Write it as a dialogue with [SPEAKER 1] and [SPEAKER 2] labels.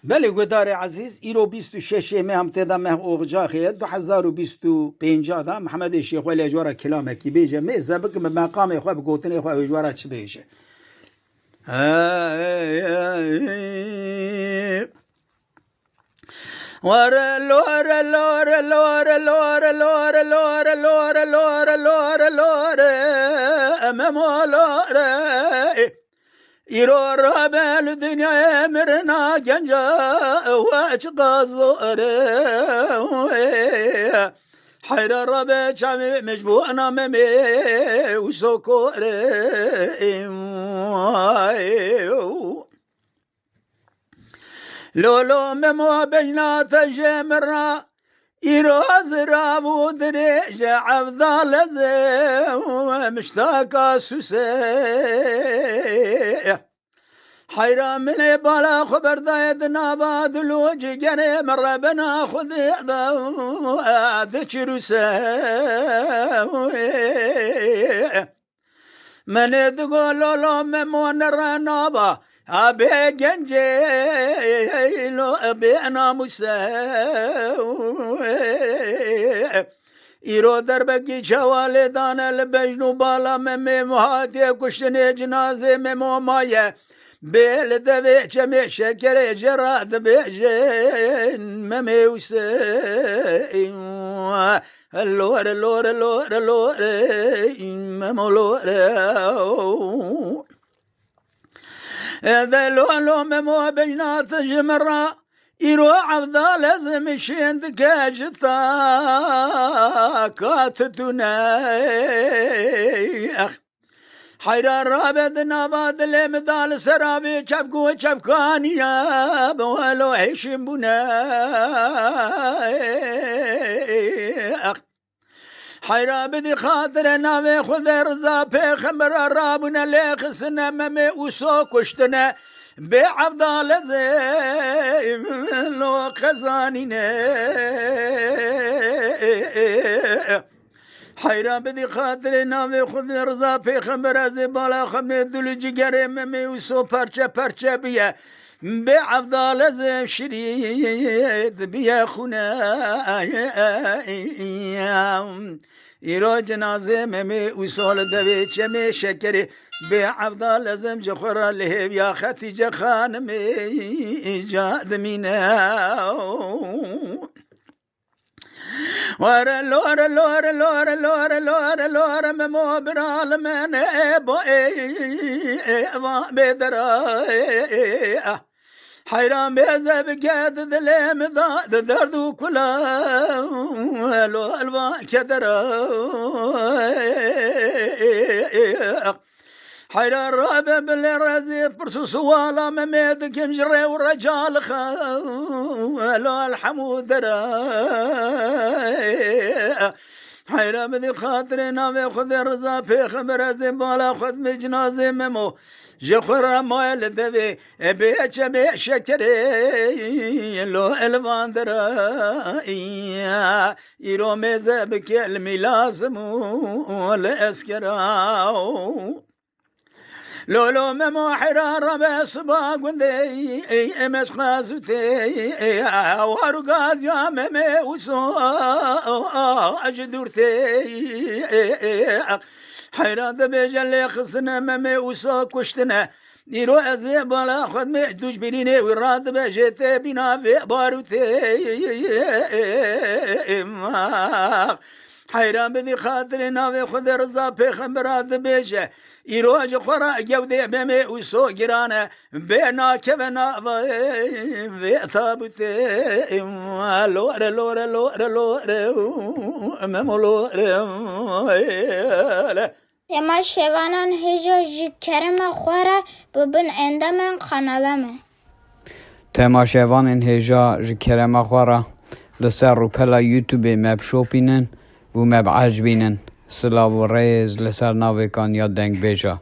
[SPEAKER 1] بله گدار عزیز ایرو 26 مه هم تدا مه اوغجا خیه 2025 دا محمد شیخ ولی اجوارا کلامه کی بیجه مه زبک مقام خواه بگوتن خواه اجوارا چه بیجه ور لور لور لور لور لور لور لور لور لور لور امامو لور ایرو رابل دنیا مرنا گنجا واج قازور حیر رابل چامی مجبوعنا ممی وسوکور لولو ممو بجنات جمرا إيروز رابو دريج عفضال زي مشتاقا سوسي حيرا من بالا خبر دايد ناباد الوجه جري مرة بنا خذ دشروسي من تقول لولو ممو نرى نابا أبي جنجي لو أبي أنا مساوي إيرو دربكي شوالي دانا لبجنو بالا ممي مهاتي كشتني جنازي ممو مايا بيل دبي جميع شكري جراد بيجين ممي وساي اللور اللور اللور اللور ممو لور هذا لولو ممو بجنات جمرة إيرو عفضا لازم شين دكاجتا كاتتنا أخ حيرا رابد ناباد لمدال سرابي شفقو شفقانيا بوالو عيشين بنا أخ حيرا بدي خاطر ناوي خذ رزا بخمر رابنا ليخسنا ممي وسو كشتنا بعفضال زي لو خزانينا حيرا بدي خاطر ناوي خذ رزا بخمر زبالا خمي دل جگر ممي وسو پرچه پرچه بيه بعفضال زي شريد بيه خنا ایرو جنازه ممی وصول دوی چمی شکری به عفضا لازم جخورا لهب یا ختیجه خانم ایجاد مینا ور لور لور لور لور لور لور ممو برال من ابو ایوان بدرا حيران بيزب قاد دلم دردو كلا لو الوا كدرا حيران رابع بالرزي برسو سوالا مميد كم جري والرجال لو الحمود درا حيران بدي خاطري ناوي خذ الرزا في خمر زبالا خذ مجنازي ممو جخورا مايل دبي بيش بي شكري لو الوان درا إيرو ميزة بكلمي لازم والاسكراو لولو ممو حرار بسباق وندي امش خازوتي وارقاز يا ممي وسو اجدورتي حيران بجل خصنا ممي وسو كشتنا إيرو أزي بالا خد محدوش بريني وراد بجيتي بنا في باروتي حيران بدي خاطري ناوي خد رزا بخمرات بيجه إيرو جخورا جودي بمي وسو جرانا بينا كبنا في ثابتي لور لور لور لور ممو لور
[SPEAKER 2] يما شوانان هجا جي كرم خوارا ببن عندما خانالامه
[SPEAKER 3] تماشاوان هجا جي كرم خوارا لسر روبلا يوتيوب ماب شوبينن و ماب عجبينن سلاو ريز لسر ناوي كان يا دنگ بيجا